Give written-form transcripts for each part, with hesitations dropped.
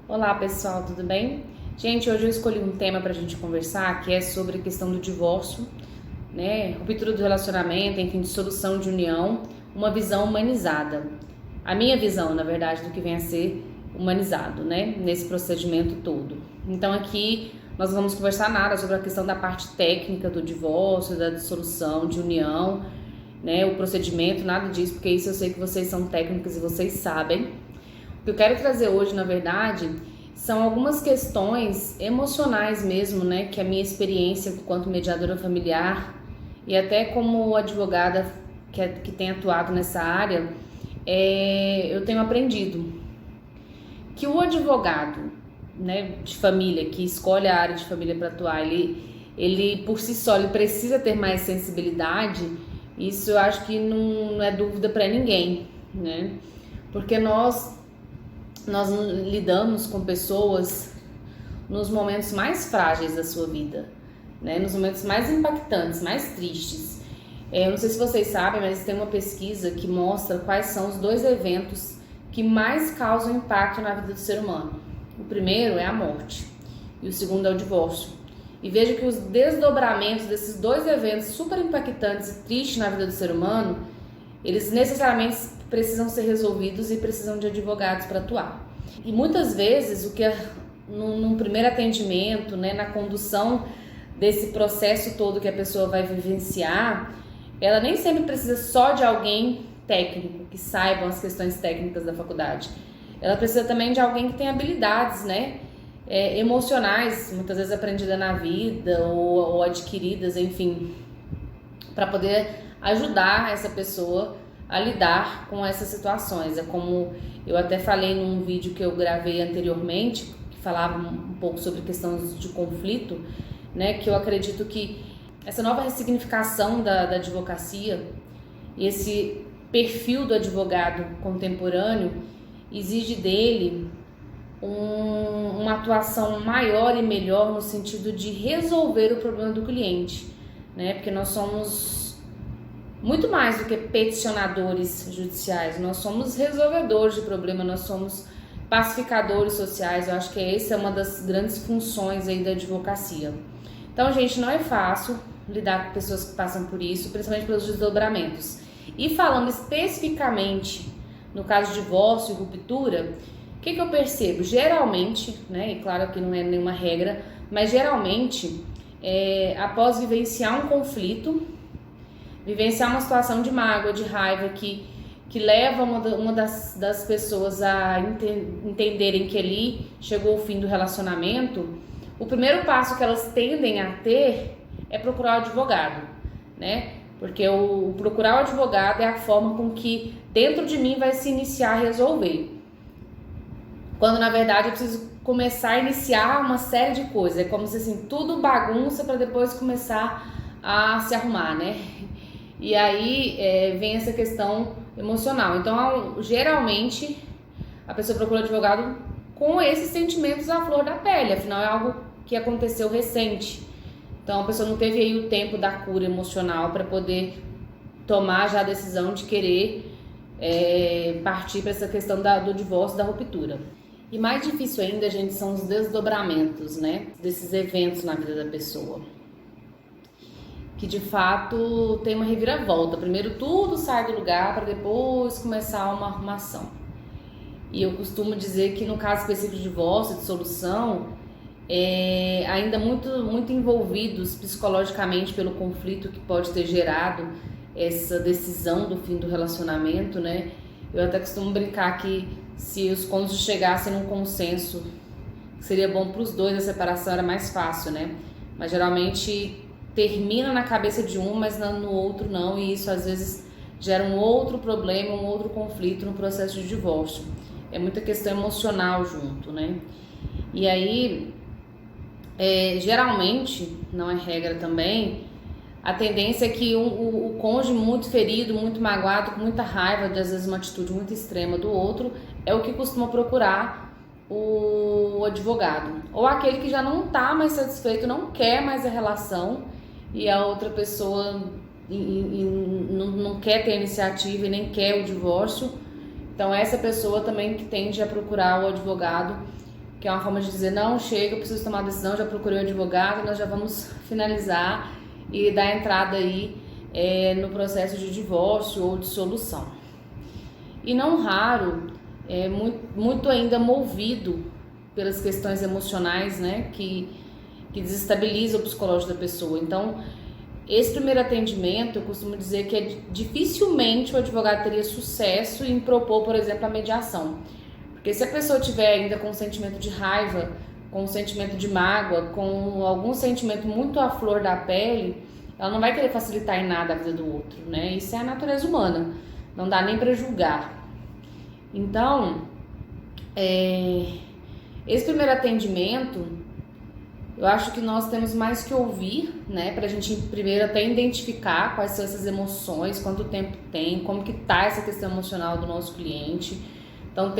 Olá pessoal, tudo bem? Gente, hoje eu escolhi um tema para a gente conversar que é sobre a questão do divórcio, né? Ruptura do relacionamento, enfim, de solução de união, uma visão humanizada. A minha visão, na verdade, do que vem a ser humanizado, né? Nesse procedimento todo. Então aqui nós não vamos conversar nada sobre a questão da parte técnica do divórcio, da dissolução de união, né? O procedimento, nada disso, porque isso eu sei que vocês são técnicos e vocês sabem. O que eu quero trazer hoje, na verdade, são algumas questões emocionais mesmo, né? Que a minha experiência enquanto mediadora familiar e até como advogada que tem atuado nessa área, eu tenho aprendido que o advogado, né, de família, que escolhe a área de família para atuar, ele por si só ele precisa ter mais sensibilidade. Isso eu acho que não é dúvida para ninguém, né? Porque nós lidamos com pessoas nos momentos mais frágeis da sua vida, né? Nos momentos mais impactantes, mais tristes. Eu não sei se vocês sabem, mas tem uma pesquisa que mostra quais são os dois eventos que mais causam impacto na vida do ser humano. O primeiro é a morte e o segundo é o divórcio. E veja que os desdobramentos desses dois eventos super impactantes e tristes na vida do ser humano, eles necessariamente precisam ser resolvidos e precisam de advogados para atuar. E muitas vezes, num primeiro atendimento, né, na condução desse processo todo que a pessoa vai vivenciar, ela nem sempre precisa só de alguém técnico, que saiba as questões técnicas da faculdade. Ela precisa também de alguém que tenha habilidades, né, emocionais, muitas vezes aprendidas na vida ou adquiridas, enfim, para poder ajudar essa pessoa a lidar com essas situações. É como eu até falei num vídeo que eu gravei anteriormente, que falava um pouco sobre questões de conflito, né, que eu acredito que essa nova ressignificação da advocacia e esse perfil do advogado contemporâneo exige dele uma atuação maior e melhor no sentido de resolver o problema do cliente, né? Porque nós somos muito mais do que peticionadores judiciais, nós somos resolvedores de problemas, nós somos pacificadores sociais. Eu acho que essa é uma das grandes funções aí da advocacia. Então, gente, não é fácil lidar com pessoas que passam por isso, principalmente pelos desdobramentos. E falando especificamente no caso de divórcio e ruptura, o que eu percebo? Geralmente, né, e claro que não é nenhuma regra, mas geralmente, após vivenciar um conflito, vivenciar uma situação de mágoa, de raiva, que leva uma das pessoas a entenderem que ali chegou o fim do relacionamento, o primeiro passo que elas tendem a ter é procurar o advogado, né? Porque o procurar o advogado é a forma com que dentro de mim vai se iniciar a resolver. Quando na verdade eu preciso começar a iniciar uma série de coisas. É como se assim, tudo bagunça para depois começar a se arrumar, né? E aí vem essa questão emocional. Então, geralmente, a pessoa procura um advogado com esses sentimentos à flor da pele. Afinal, é algo que aconteceu recente. Então, a pessoa não teve aí o tempo da cura emocional para poder tomar já a decisão de querer partir para essa questão do divórcio, da ruptura. E mais difícil ainda, gente, são os desdobramentos, né? Desses eventos na vida da pessoa. Que de fato tem uma reviravolta. Primeiro tudo sai do lugar para depois começar uma arrumação. E eu costumo dizer que no caso específico de divórcio, de dissolução, ainda muito envolvidos psicologicamente pelo conflito que pode ter gerado essa decisão do fim do relacionamento, né? Eu até costumo brincar que se os cônjuges chegassem num consenso, seria bom para os dois, a separação era mais fácil, né? Mas geralmente termina na cabeça de um, mas no outro não, e isso às vezes gera um outro problema, um outro conflito no processo de divórcio. É muita questão emocional junto, né? E aí, geralmente, não é regra também, a tendência é que o cônjuge muito ferido, muito magoado, com muita raiva, de às vezes uma atitude muito extrema do outro, é o que costuma procurar o advogado. Ou aquele que já não está mais satisfeito, não quer mais a relação, e a outra pessoa não quer ter a iniciativa e nem quer o divórcio. Então essa pessoa também que tende a procurar o advogado, que é uma forma de dizer, não, chega, eu preciso tomar uma decisão, já procurei o advogado, nós já vamos finalizar e dar entrada aí no processo de divórcio ou de solução. E não raro, muito ainda movido pelas questões emocionais, né, que desestabiliza o psicológico da pessoa. Então, esse primeiro atendimento, eu costumo dizer que dificilmente o advogado teria sucesso em propor, por exemplo, a mediação. Porque se a pessoa tiver ainda com um sentimento de raiva, com um sentimento de mágoa, com algum sentimento muito à flor da pele, ela não vai querer facilitar em nada a vida do outro, né? Isso é a natureza humana, não dá nem para julgar. Então, esse primeiro atendimento, eu acho que nós temos mais que ouvir, né, pra gente primeiro até identificar quais são essas emoções, quanto tempo tem, como que tá essa questão emocional do nosso cliente. Então,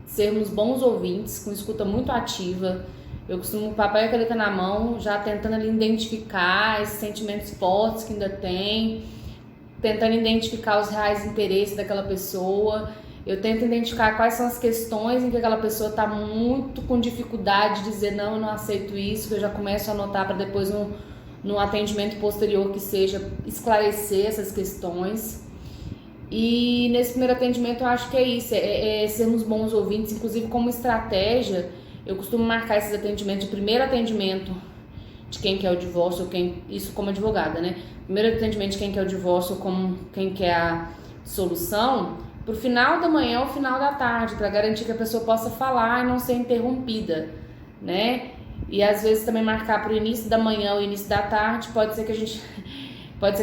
sermos bons ouvintes, com escuta muito ativa. Eu costumo papel e caneta na mão, já tentando ali identificar esses sentimentos fortes que ainda tem, tentando identificar os reais interesses daquela pessoa. Eu tento identificar quais são as questões em que aquela pessoa está muito com dificuldade de dizer não, eu não aceito isso, que eu já começo a anotar para depois no atendimento posterior que seja esclarecer essas questões. E nesse primeiro atendimento eu acho que é isso, sermos bons ouvintes, inclusive como estratégia, eu costumo marcar esses atendimentos de primeiro atendimento de quem quer o divórcio, isso como advogada, né? Primeiro atendimento de quem quer o divórcio, como quem quer a solução, pro final da manhã ou final da tarde, para garantir que a pessoa possa falar e não ser interrompida, né? E às vezes também marcar pro início da manhã ou início da tarde, pode ser que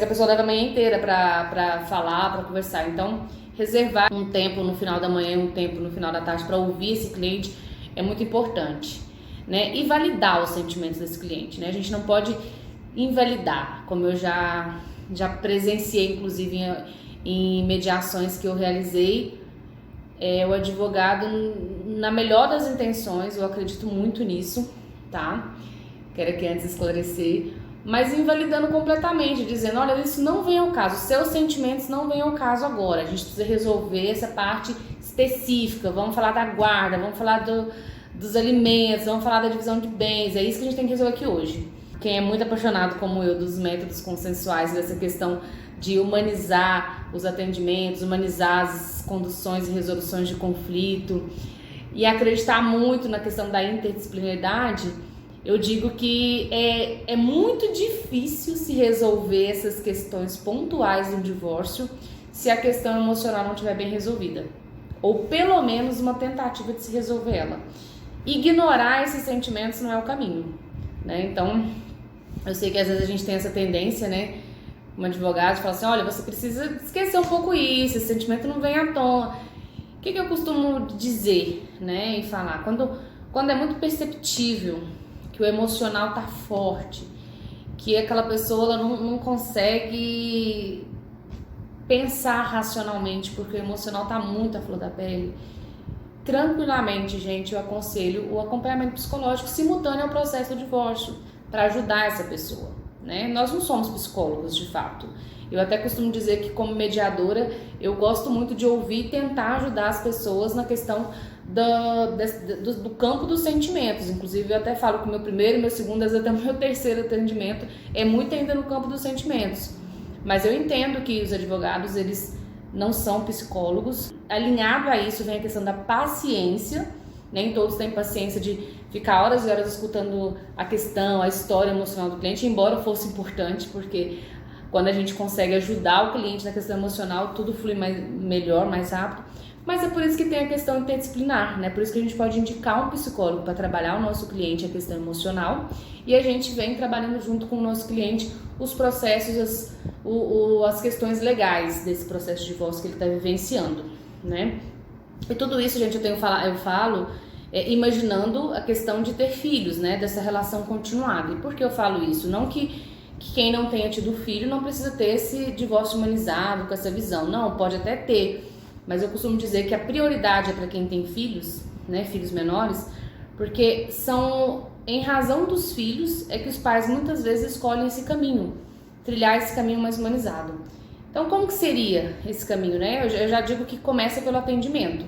a pessoa leve a manhã inteira para falar, para conversar. Então, reservar um tempo no final da manhã, um tempo no final da tarde para ouvir esse cliente é muito importante, né? E validar os sentimentos desse cliente, né? A gente não pode invalidar, como eu já presenciei, inclusive, em mediações que eu realizei, o advogado, na melhor das intenções, eu acredito muito nisso, tá? Quero aqui antes esclarecer, mas invalidando completamente, dizendo, olha, isso não vem ao caso, seus sentimentos não vêm ao caso agora, a gente precisa resolver essa parte específica, vamos falar da guarda, vamos falar dos alimentos, vamos falar da divisão de bens, é isso que a gente tem que resolver aqui hoje. Quem é muito apaixonado, como eu, dos métodos consensuais, dessa questão de humanizar os atendimentos, humanizar as conduções e resoluções de conflito e acreditar muito na questão da interdisciplinaridade, eu digo que é muito difícil se resolver essas questões pontuais do divórcio se a questão emocional não estiver bem resolvida, ou pelo menos uma tentativa de se resolver ela. Ignorar esses sentimentos não é o caminho, né? Então, eu sei que às vezes a gente tem essa tendência, né? Um advogado fala assim, olha, você precisa esquecer um pouco isso, esse sentimento não vem à tona. O que eu costumo dizer, né, e falar? Quando é muito perceptível que o emocional tá forte, que aquela pessoa ela não consegue pensar racionalmente, porque o emocional tá muito à flor da pele, tranquilamente, gente, eu aconselho o acompanhamento psicológico simultâneo ao processo do divórcio, para ajudar essa pessoa, né? Nós não somos psicólogos, de fato. Eu até costumo dizer que, como mediadora, eu gosto muito de ouvir e tentar ajudar as pessoas na questão do campo dos sentimentos. Inclusive, eu até falo que o meu primeiro, meu segundo, às vezes até o meu terceiro atendimento é muito ainda no campo dos sentimentos. Mas eu entendo que os advogados, eles não são psicólogos. Alinhado a isso vem a questão da paciência. Nem todos têm paciência de ficar horas e horas escutando a questão, a história emocional do cliente, embora fosse importante, porque quando a gente consegue ajudar o cliente na questão emocional, tudo flui melhor, mais rápido. Mas é por isso que tem a questão interdisciplinar, né? Por isso que a gente pode indicar um psicólogo para trabalhar o nosso cliente, a questão emocional, e a gente vem trabalhando junto com o nosso cliente os processos, as questões legais desse processo de divórcio que ele está vivenciando, né? E tudo isso, gente, eu falo imaginando a questão de ter filhos, né? Dessa relação continuada. E por que eu falo isso? Não que quem não tenha tido filho não precisa ter esse divórcio humanizado, com essa visão. Não, pode até ter. Mas eu costumo dizer que a prioridade é para quem tem filhos, né? Filhos menores, porque são em razão dos filhos é que os pais muitas vezes escolhem esse caminho, trilhar esse caminho mais humanizado. Então, como que seria esse caminho, né? Eu já digo que começa pelo atendimento.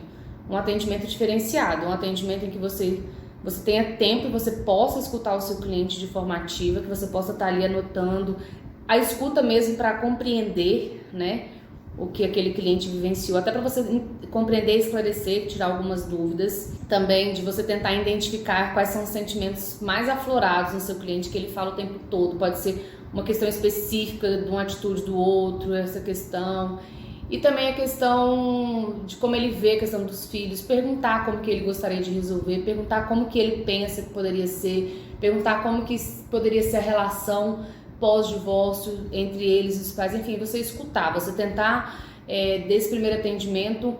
Um atendimento diferenciado, um atendimento em que você você tenha tempo e você possa escutar o seu cliente de forma ativa, que você possa estar ali anotando, a escuta mesmo para compreender, né, o que aquele cliente vivenciou, até para você compreender, esclarecer, tirar algumas dúvidas. Também de você tentar identificar quais são os sentimentos mais aflorados no seu cliente, que ele fala o tempo todo. Pode ser uma questão específica de uma atitude do outro, essa questão. E também a questão de como ele vê a questão dos filhos, perguntar como que ele gostaria de resolver, perguntar como que ele pensa que poderia ser, perguntar como que poderia ser a relação pós-divórcio entre eles e os pais, enfim, você escutar, você tentar desse primeiro atendimento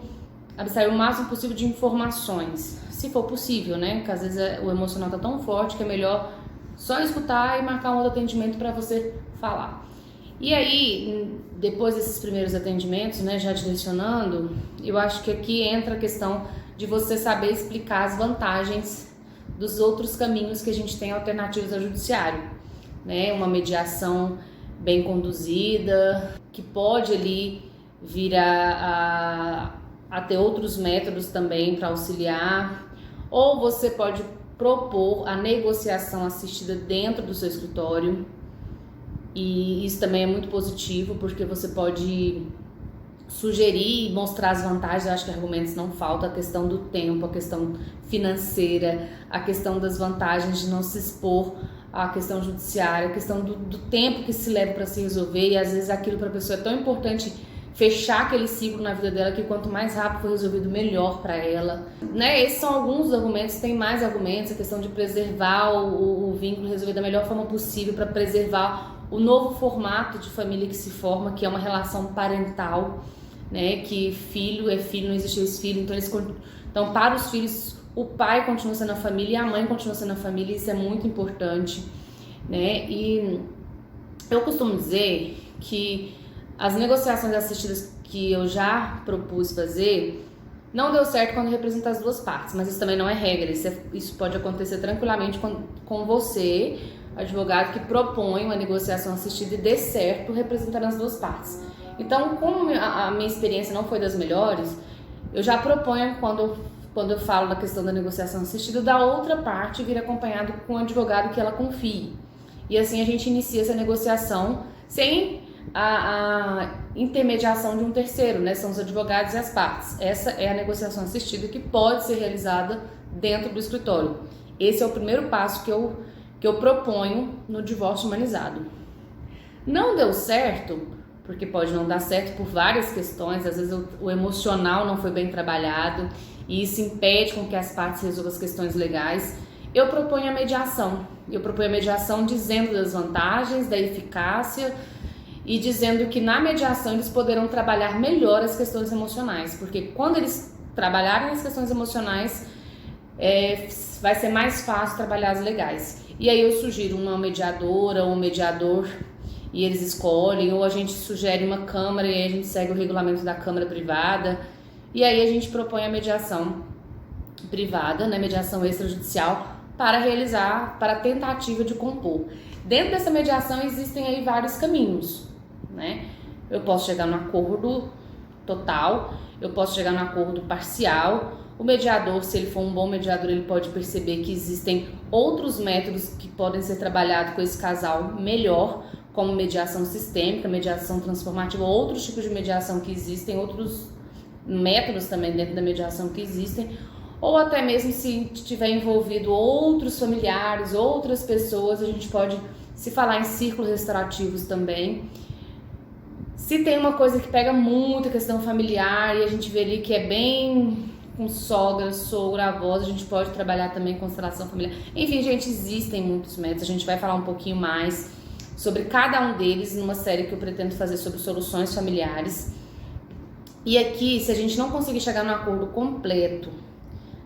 abstrair o máximo possível de informações, se for possível, né? Porque às vezes o emocional tá tão forte que é melhor só escutar e marcar um outro atendimento para você falar. E aí, depois desses primeiros atendimentos, né, já direcionando, eu acho que aqui entra a questão de você saber explicar as vantagens dos outros caminhos que a gente tem alternativos ao judiciário, né? Uma mediação bem conduzida, que pode ali vir a ter outros métodos também para auxiliar, ou você pode propor a negociação assistida dentro do seu escritório, e isso também é muito positivo, porque você pode sugerir e mostrar as vantagens. Eu acho que argumentos não faltam, a questão do tempo, a questão financeira, a questão das vantagens de não se expor à questão judiciária, a questão do tempo que se leva para se resolver, e às vezes aquilo para a pessoa é tão importante fechar aquele ciclo na vida dela, que quanto mais rápido for resolvido, melhor para ela, né? Esses são alguns argumentos, tem mais argumentos, a questão de preservar o vínculo, resolver da melhor forma possível para preservar o novo formato de família que se forma, que é uma relação parental, né? Que filho é filho, não existe ex-filho, então para os filhos o pai continua sendo a família e a mãe continua sendo a família, isso é muito importante, né? E eu costumo dizer que as negociações assistidas que eu já propus fazer não deu certo quando representa as duas partes, mas isso também não é regra, isso pode acontecer tranquilamente com você, advogado que propõe uma negociação assistida e dê certo representando as duas partes. Então, como a minha experiência não foi das melhores, eu já proponho, quando eu falo da questão da negociação assistida, da outra parte vir acompanhado com um advogado que ela confie. E assim a gente inicia essa negociação sem a intermediação de um terceiro, né? São os advogados e as partes. Essa é a negociação assistida que pode ser realizada dentro do escritório. Esse é o primeiro passo que eu proponho no divórcio humanizado. Não deu certo, porque pode não dar certo por várias questões, às vezes o emocional não foi bem trabalhado e isso impede com que as partes resolvam as questões legais. Eu proponho a mediação. Eu proponho a mediação dizendo das vantagens, da eficácia e dizendo que na mediação eles poderão trabalhar melhor as questões emocionais, porque quando eles trabalharem as questões emocionais, vai ser mais fácil trabalhar as legais. E aí eu sugiro uma mediadora ou um mediador e eles escolhem, ou a gente sugere uma câmara e a gente segue o regulamento da câmara privada, e aí a gente propõe a mediação privada, né, mediação extrajudicial, para realizar, para a tentativa de compor. Dentro dessa mediação existem aí vários caminhos, né? Eu posso chegar no acordo total, eu posso chegar no acordo parcial. O mediador, se ele for um bom mediador, ele pode perceber que existem outros métodos que podem ser trabalhados com esse casal melhor, como mediação sistêmica, mediação transformativa, outros tipos de mediação que existem, outros métodos também dentro da mediação que existem, ou até mesmo se tiver envolvido outros familiares, outras pessoas, a gente pode se falar em círculos restaurativos também. Se tem uma coisa que pega muito a questão familiar e a gente vê ali que é bem com sogra, sogro, avós, a gente pode trabalhar também constelação familiar. Enfim, gente, existem muitos métodos, a gente vai falar um pouquinho mais sobre cada um deles numa série que eu pretendo fazer sobre soluções familiares. E aqui, se a gente não conseguir chegar no acordo completo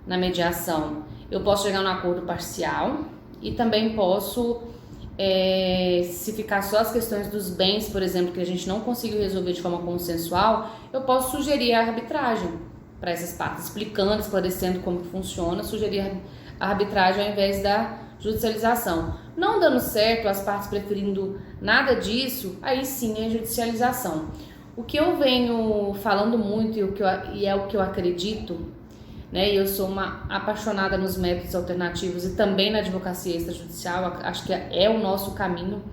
na mediação, eu posso chegar no acordo parcial e também posso, se ficar só as questões dos bens, por exemplo, que a gente não conseguiu resolver de forma consensual, eu posso sugerir a arbitragem para essas partes, explicando, esclarecendo como que funciona, sugerir a arbitragem ao invés da judicialização. Não dando certo, as partes preferindo nada disso, aí sim é judicialização. O que eu venho falando muito e é o que eu acredito né? E eu sou uma apaixonada nos métodos alternativos e também na advocacia extrajudicial, acho que é o nosso caminho,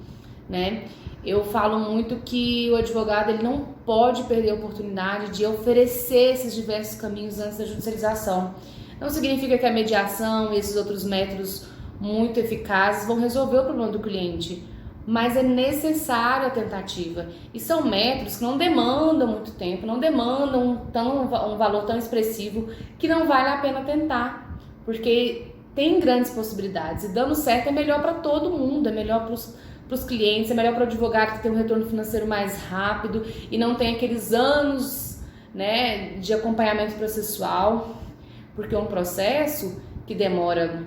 né? Eu falo muito que o advogado ele não pode perder a oportunidade de oferecer esses diversos caminhos antes da judicialização. Não significa que a mediação e esses outros métodos muito eficazes vão resolver o problema do cliente, mas é necessária a tentativa. E são métodos que não demandam muito tempo, não demandam um valor tão expressivo que não vale a pena tentar, porque tem grandes possibilidades e dando certo é melhor para todo mundo, é melhor para os clientes, é melhor para o advogado que tem um retorno financeiro mais rápido e não tem aqueles anos, né, de acompanhamento processual, porque um processo que demora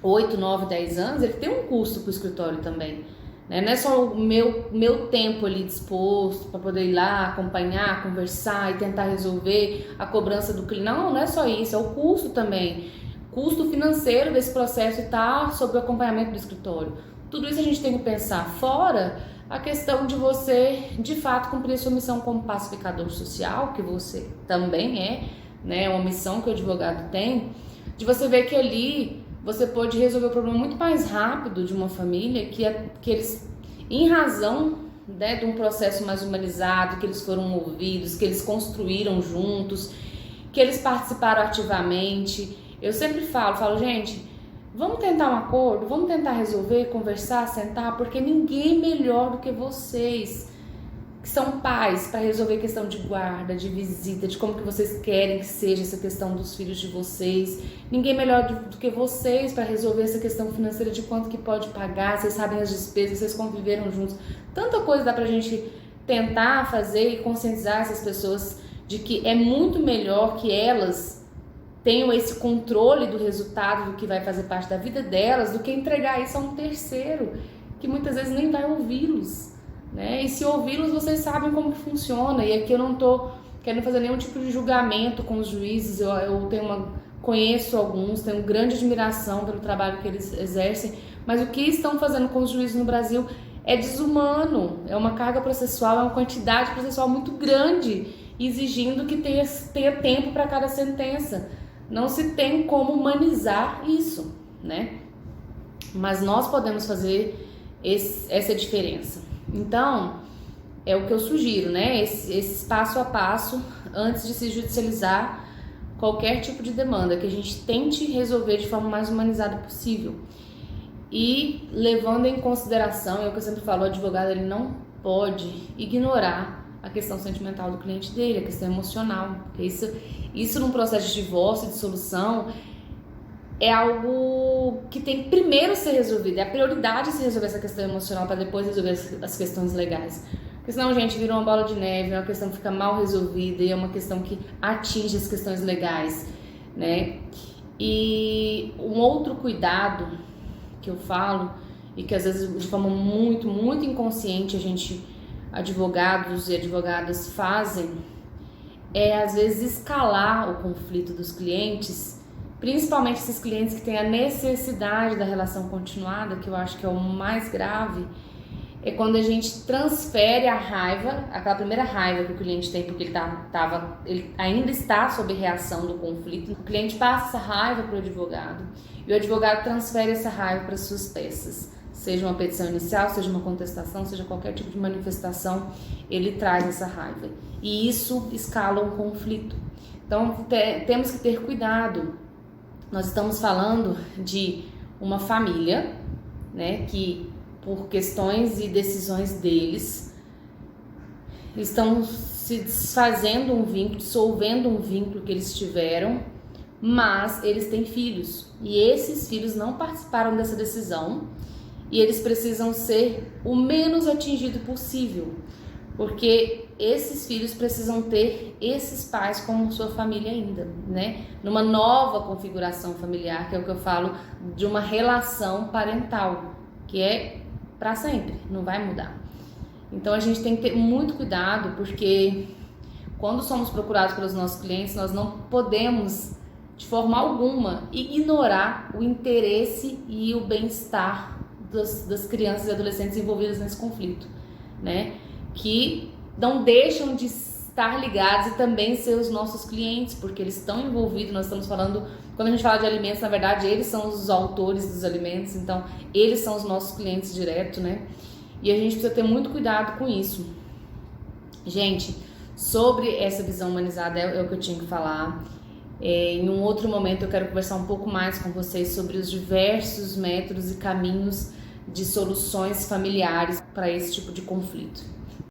8, 9, 10 anos, ele tem um custo para o escritório também, né? Não é só o meu tempo ali disposto para poder ir lá, acompanhar, conversar e tentar resolver a cobrança do cliente. Não, não é só isso, é o custo também, custo financeiro desse processo e tá sob o acompanhamento do escritório. Tudo isso a gente tem que pensar, fora a questão de você, de fato, cumprir a sua missão como pacificador social, que você também é, né? Uma missão que o advogado tem, de você ver que ali você pode resolver o problema muito mais rápido de uma família, que eles, em razão, né, de um processo mais humanizado, que eles foram ouvidos, que eles construíram juntos, que eles participaram ativamente. Eu sempre falo, gente, vamos tentar um acordo, vamos tentar resolver, conversar, sentar, porque ninguém melhor do que vocês, que são pais, para resolver questão de guarda, de visita, de como que vocês querem que seja essa questão dos filhos de vocês. Ninguém melhor do que vocês para resolver essa questão financeira de quanto que pode pagar, vocês sabem as despesas, vocês conviveram juntos. Tanta coisa dá pra gente tentar fazer e conscientizar essas pessoas de que é muito melhor que elas tenham esse controle do resultado do que vai fazer parte da vida delas, do que entregar isso a um terceiro, que muitas vezes nem vai ouvi-los, né? E se ouvi-los, vocês sabem como que funciona. E aqui eu não tô querendo fazer nenhum tipo de julgamento com os juízes, eu conheço alguns, tenho grande admiração pelo trabalho que eles exercem, mas o que estão fazendo com os juízes no Brasil é desumano, é uma carga processual, é uma quantidade processual muito grande, exigindo que tenha tempo para cada sentença. Não se tem como humanizar isso, né? Mas nós podemos fazer essa diferença. Então, é o que eu sugiro, né? Esse passo a passo, antes de se judicializar qualquer tipo de demanda, que a gente tente resolver de forma mais humanizada possível. E levando em consideração, é o que eu sempre falo, o advogado ele não pode ignorar a questão sentimental do cliente dele, a questão emocional, porque isso num processo de divórcio, de solução, é algo que tem que primeiro ser resolvido, é a prioridade se resolver essa questão emocional para depois resolver as questões legais. Porque senão, gente, vira uma bola de neve, é uma questão que fica mal resolvida e é uma questão que atinge as questões legais, né? E um outro cuidado que eu falo, e que às vezes de forma muito, muito inconsciente a gente, advogados e advogadas fazem, é às vezes escalar o conflito dos clientes, principalmente esses clientes que têm a necessidade da relação continuada, que eu acho que é o mais grave, é quando a gente transfere a raiva, aquela primeira raiva que o cliente tem, porque ele ainda está sob reação do conflito. O cliente passa essa raiva para o advogado e o advogado transfere essa raiva para as suas peças. Seja uma petição inicial, seja uma contestação, seja qualquer tipo de manifestação, ele traz essa raiva. E isso escala um conflito. Então, temos que ter cuidado. Nós estamos falando de uma família, né, que por questões e decisões deles estão se desfazendo um vínculo, dissolvendo um vínculo que eles tiveram, mas eles têm filhos e esses filhos não participaram dessa decisão e eles precisam ser o menos atingido possível, porque esses filhos precisam ter esses pais como sua família ainda, né? Numa nova configuração familiar, que é o que eu falo de uma relação parental, que é para sempre, não vai mudar. Então a gente tem que ter muito cuidado, porque quando somos procurados pelos nossos clientes, nós não podemos, de forma alguma, ignorar o interesse e o bem-estar das crianças e adolescentes envolvidas nesse conflito, né? Que não deixam de estar ligados e também ser os nossos clientes, porque eles estão envolvidos. Nós estamos falando, quando a gente fala de alimentos, na verdade eles são os autores dos alimentos, então eles são os nossos clientes direto, né? E a gente precisa ter muito cuidado com isso. Gente, sobre essa visão humanizada é o que eu tinha que falar. Em um outro momento eu quero conversar um pouco mais com vocês sobre os diversos métodos e caminhos de soluções familiares para esse tipo de conflito.